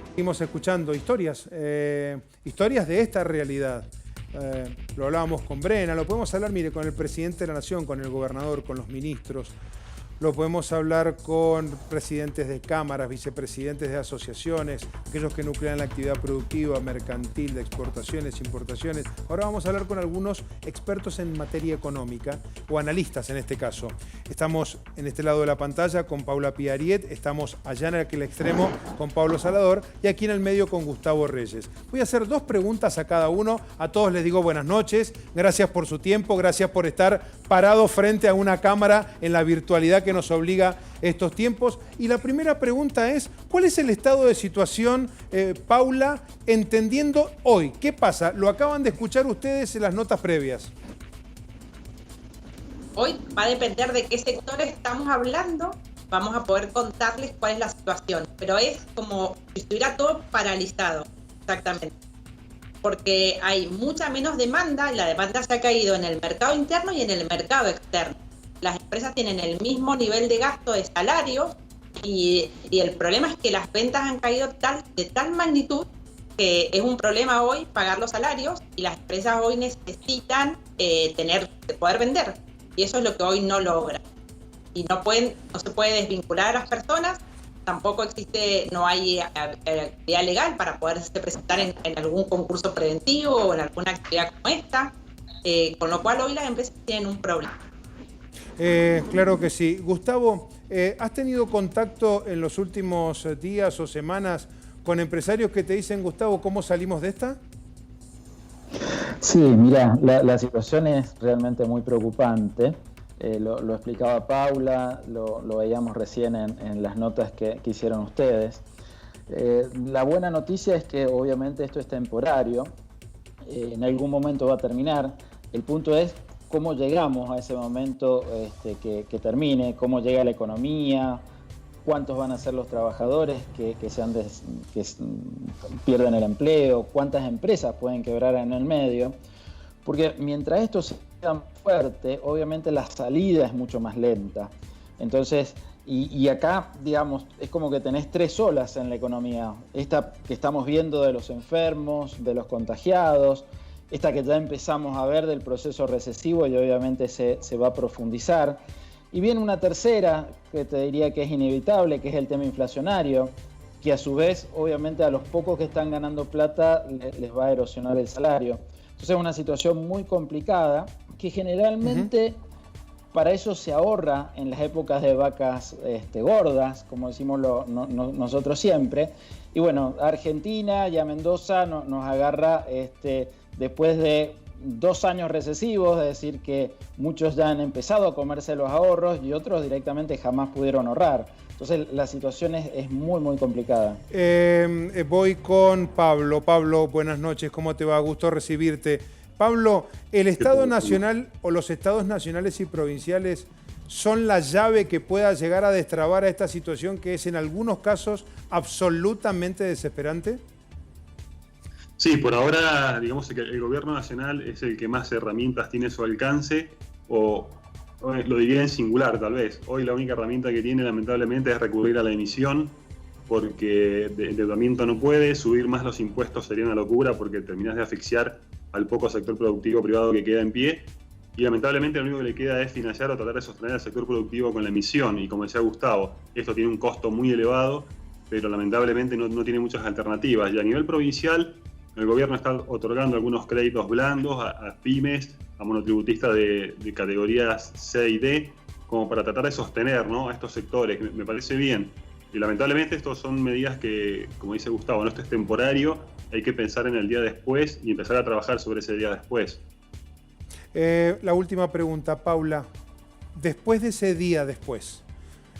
Seguimos escuchando historias de esta realidad. Lo hablábamos con Brena, lo podemos hablar, mire, con el presidente de la Nación, con el gobernador, con los ministros. Lo podemos hablar con presidentes de cámaras, vicepresidentes de asociaciones, aquellos que nuclean la actividad productiva, mercantil, de exportaciones, importaciones. Ahora vamos a hablar con algunos expertos en materia económica, o analistas en este caso. Estamos en este lado de la pantalla con Paula Piariet, estamos allá en aquel extremo con Pablo Salador y aquí en el medio con Gustavo Reyes. Voy a hacer dos preguntas a cada uno. A todos les digo buenas noches, gracias por su tiempo, gracias por estar parados frente a una cámara en la virtualidad que nos obliga estos tiempos. Y la primera pregunta es, ¿cuál es el estado de situación, Paula, entendiendo hoy? ¿Qué pasa? Lo acaban de escuchar ustedes en las notas previas. Hoy va a depender de qué sector estamos hablando, vamos a poder contarles cuál es la situación, pero es como si estuviera todo paralizado, exactamente. Porque hay mucha menos demanda, y la demanda se ha caído en el mercado interno y en el mercado externo. Las empresas tienen el mismo nivel de gasto de salarios y el problema es que las ventas han caído de tal magnitud que es un problema hoy pagar los salarios y las empresas hoy necesitan poder vender. Y eso es lo que hoy no logra. Y no se puede desvincular a las personas, tampoco no hay actividad legal para poderse presentar en algún concurso preventivo o en alguna actividad como esta, con lo cual hoy las empresas tienen un problema. Claro que sí. Gustavo, ¿has tenido contacto en los últimos días o semanas con empresarios que te dicen, Gustavo, ¿cómo salimos de esta? Sí, mira, la situación es realmente muy preocupante. Lo explicaba Paula, lo veíamos recién en las notas que hicieron ustedes. La buena noticia es que obviamente esto es temporario, en algún momento va a terminar. El punto es cómo llegamos a ese momento que termine, cómo llega la economía, cuántos van a ser los trabajadores que pierden el empleo, cuántas empresas pueden quebrar en el medio, porque mientras esto sea fuerte, obviamente la salida es mucho más lenta. Entonces, y acá, digamos, es como que tenés tres olas en la economía. Esta que estamos viendo de los enfermos, de los contagiados, esta que ya empezamos a ver del proceso recesivo y obviamente se va a profundizar. Y viene una tercera que te diría que es inevitable, que es el tema inflacionario, que a su vez, obviamente, a los pocos que están ganando plata les va a erosionar el salario. Entonces es una situación muy complicada que generalmente para eso se ahorra en las épocas de vacas gordas, como decimos nosotros siempre. Y bueno, Argentina y a Mendoza nos agarra después de 2 años recesivos, es decir, que muchos ya han empezado a comerse los ahorros y otros directamente jamás pudieron ahorrar. Entonces la situación es muy, muy complicada. Voy con Pablo. Pablo, buenas noches, ¿cómo te va? Gusto recibirte. Pablo, ¿el Estado Nacional o los estados nacionales y provinciales son la llave que pueda llegar a destrabar a esta situación que es en algunos casos absolutamente desesperante? Sí, por ahora, digamos que el gobierno nacional es el que más herramientas tiene a su alcance, o lo diría en singular tal vez. Hoy la única herramienta que tiene lamentablemente es recurrir a la emisión, porque de endeudamiento no puede, subir más los impuestos sería una locura porque terminás de asfixiar al poco sector productivo privado que queda en pie, y lamentablemente lo único que le queda es financiar o tratar de sostener al sector productivo con la emisión, y como decía Gustavo, esto tiene un costo muy elevado, pero lamentablemente no tiene muchas alternativas. Y a nivel provincial, el gobierno está otorgando algunos créditos blandos a pymes, a monotributistas de categorías C y D, como para tratar de sostener, ¿no?, a estos sectores. Me parece bien. Y lamentablemente estas son medidas que, como dice Gustavo, esto es temporario, hay que pensar en el día después y empezar a trabajar sobre ese día después. La última pregunta, Paula. Después de ese día después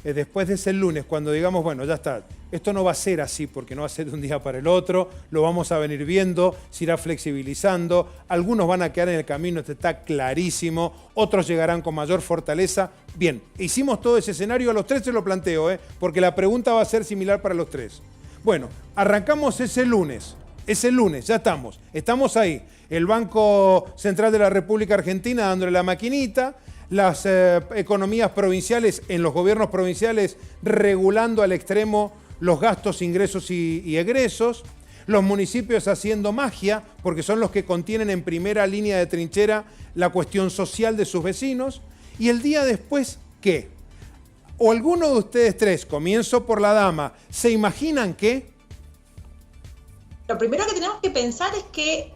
de ese lunes, cuando digamos, bueno, ya está, esto no va a ser así porque no va a ser de un día para el otro, lo vamos a venir viendo, se irá flexibilizando, algunos van a quedar en el camino, esto está clarísimo, otros llegarán con mayor fortaleza. Bien, hicimos todo ese escenario, a los tres se lo planteo, porque la pregunta va a ser similar para los tres. Bueno, arrancamos ese lunes, ya estamos ahí. El Banco Central de la República Argentina dándole la maquinita, las economías provinciales, en los gobiernos provinciales, regulando al extremo los gastos, ingresos y egresos, los municipios haciendo magia, porque son los que contienen en primera línea de trinchera la cuestión social de sus vecinos, y el día después, ¿qué? O alguno de ustedes tres, comienzo por la dama, ¿se imaginan qué? Lo primero que tenemos que pensar es que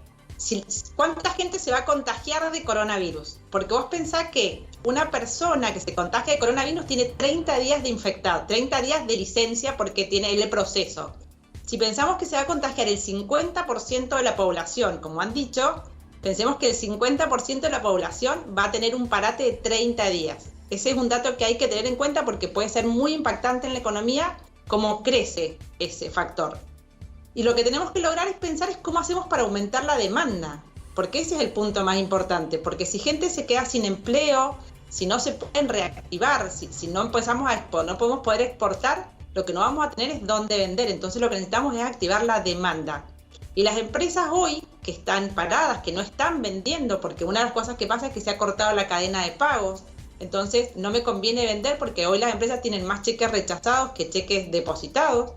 cuánta gente se va a contagiar de coronavirus. Porque vos pensás que una persona que se contagia de coronavirus tiene 30 días de infectado, 30 días de licencia porque tiene el proceso. Si pensamos que se va a contagiar el 50% de la población, como han dicho, pensemos que el 50% de la población va a tener un parate de 30 días. Ese es un dato que hay que tener en cuenta porque puede ser muy impactante en la economía cómo crece ese factor. Y lo que tenemos que lograr es pensar es cómo hacemos para aumentar la demanda, porque ese es el punto más importante, porque si gente se queda sin empleo, si no se pueden reactivar, si no empezamos no podemos poder exportar, lo que no vamos a tener es dónde vender. Entonces lo que necesitamos es activar la demanda. Y las empresas hoy que están paradas, que no están vendiendo, porque una de las cosas que pasa es que se ha cortado la cadena de pagos, entonces no me conviene vender porque hoy las empresas tienen más cheques rechazados que cheques depositados.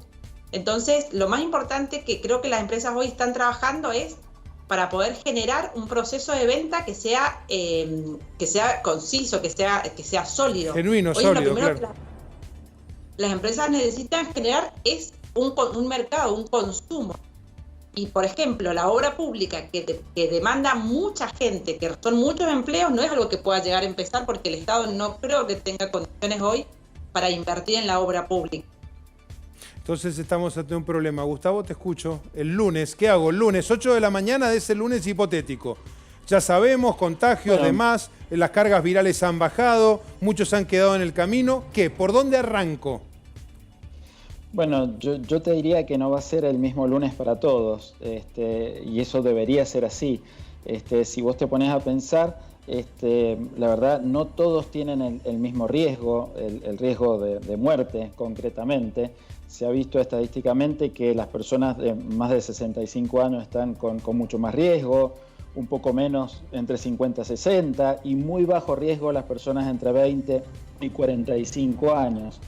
Entonces lo más importante que creo que las empresas hoy están trabajando es para poder generar un proceso de venta que sea conciso, que sea sólido. Genuino, hoy sólido, lo primero claro. que las empresas necesitan generar es un mercado, un consumo. Y, por ejemplo, la obra pública que demanda mucha gente, que son muchos empleos, no es algo que pueda llegar a empezar porque el Estado no creo que tenga condiciones hoy para invertir en la obra pública. Entonces estamos ante un problema. Gustavo, te escucho. El lunes, ¿qué hago? El lunes, 8 de la mañana de ese lunes hipotético. Ya sabemos, contagios, demás, las cargas virales han bajado, muchos han quedado en el camino. ¿Qué? ¿Por dónde arranco? Bueno, yo te diría que no va a ser el mismo lunes para todos, y eso debería ser así. Si vos te pones a pensar, la verdad no todos tienen el mismo riesgo, el riesgo de muerte concretamente. Se ha visto estadísticamente que las personas de más de 65 años están con mucho más riesgo, un poco menos entre 50 y 60, y muy bajo riesgo las personas entre 20 y 45 años.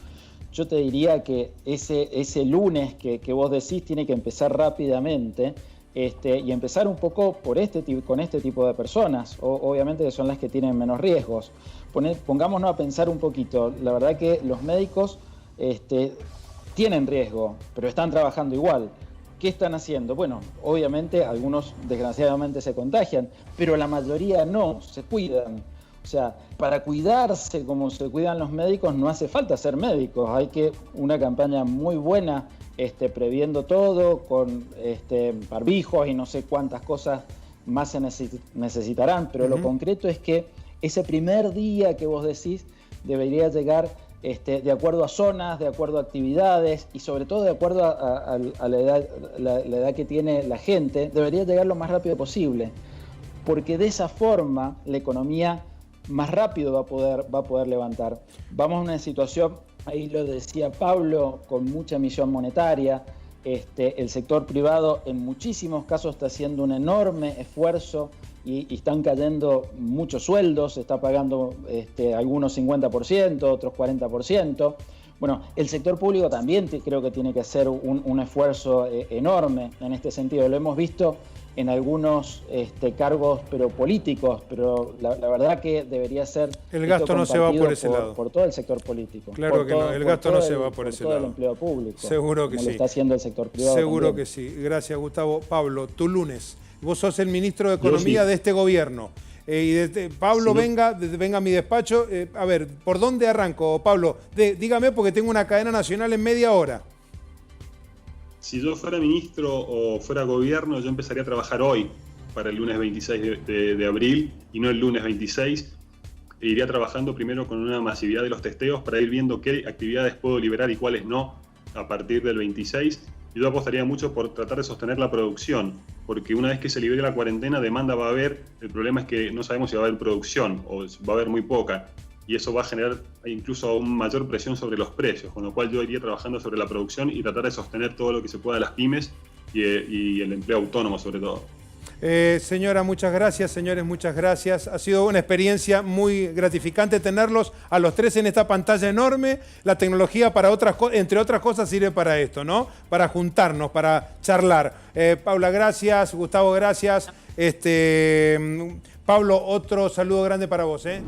Yo te diría que ese lunes que vos decís tiene que empezar rápidamente y empezar un poco con este tipo de personas, obviamente que son las que tienen menos riesgos. Pongámonos a pensar un poquito, la verdad que los médicos tienen riesgo, pero están trabajando igual. ¿Qué están haciendo? Bueno, obviamente algunos desgraciadamente se contagian, pero la mayoría no, se cuidan. O sea, para cuidarse como se cuidan los médicos no hace falta ser médicos, hay que una campaña muy buena previendo todo, con barbijos y no sé cuántas cosas más se necesitarán, pero lo concreto es que ese primer día que vos decís debería llegar de acuerdo a zonas, de acuerdo a actividades y sobre todo de acuerdo a la edad que tiene la gente, debería llegar lo más rápido posible, porque de esa forma la economía más rápido va a poder levantar. Vamos a una situación, ahí lo decía Pablo, con mucha emisión monetaria. El sector privado en muchísimos casos está haciendo un enorme esfuerzo y están cayendo muchos sueldos, se está pagando algunos 50%, otros 40%. Bueno, el sector público también creo que tiene que hacer un esfuerzo enorme en este sentido. Lo hemos visto en algunos cargos políticos, pero la verdad que debería ser... El gasto no se va por ese lado. Por todo el sector político. Claro que no, el gasto no se va por ese lado. Por todo el empleo público. Seguro que sí. Como lo está haciendo el sector privado. Seguro también. que sí. Gracias, Gustavo. Pablo, tu lunes. Vos sos el ministro de Economía de este gobierno. Pablo, sí. venga a mi despacho. A ver, ¿por dónde arranco, Pablo? Dígame, porque tengo una cadena nacional en media hora. Si yo fuera ministro o fuera gobierno, yo empezaría a trabajar hoy para el lunes 26 de abril y no el lunes 26. Iría trabajando primero con una masividad de los testeos para ir viendo qué actividades puedo liberar y cuáles no a partir del 26. Y yo apostaría mucho por tratar de sostener la producción, porque una vez que se libere la cuarentena, demanda va a haber. El problema es que no sabemos si va a haber producción o va a haber muy poca. Y eso va a generar incluso aún mayor presión sobre los precios, con lo cual yo iría trabajando sobre la producción y tratar de sostener todo lo que se pueda de las pymes y el empleo autónomo sobre todo. Señora, muchas gracias. Señores, muchas gracias. Ha sido una experiencia muy gratificante tenerlos a los tres en esta pantalla enorme. La tecnología, para entre otras cosas, sirve para esto, ¿no? Para juntarnos, para charlar. Paula, gracias. Gustavo, gracias. Pablo, otro saludo grande para vos, ¿eh?